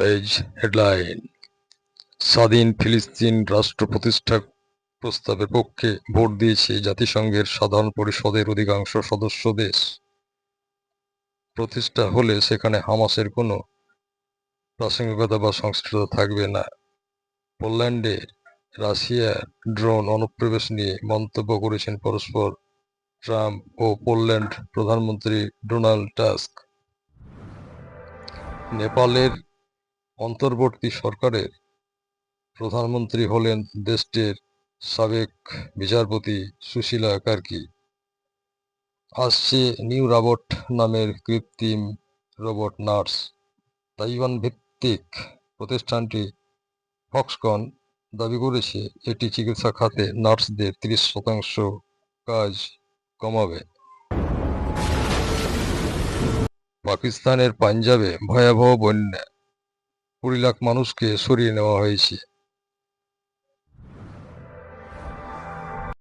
Page headline. স্বাধীন ফিলিস্তিন রাষ্ট্র প্রতিষ্ঠা প্রস্তাবের পক্ষে ভোট দিয়েছে জাতিসংঘের সাধারণ পরিষদের অধিকাংশ সদস্য দেশ। প্রতিষ্ঠা হলে সেখানে হামাসের কোনো প্রাসঙ্গিকতা বা সংশ্লিষ্টতা থাকবে না। পোল্যান্ডে রাশিয়ার ড্রোন অনুপ্রবেশ নিয়ে মন্তব্য করেছেন পরস্পর ট্রাম্প ও পোল্যান্ড প্রধানমন্ত্রী ডোনাল্ড টাস্ক। নেপালের অন্তর্বর্তী সরকারের প্রধানমন্ত্রী হলেন দেশটির সাবেক বিচারপতি সুশীলা কার্কি। আসছে নিউ রোবট নামের কৃত্রিম রোবট নার্স। তাইওয়ান ভিত্তিক প্রতিষ্ঠানটি ফক্সকন দাবি করেছে এটি চিকিৎসা খাতে নার্সদের 30% কাজ কমাবে। পাকিস্তানের পাঞ্জাবে ভয়াবহ বন্যা, 20 লাখ মানুষকে সরিয়ে নেওয়া হয়েছে।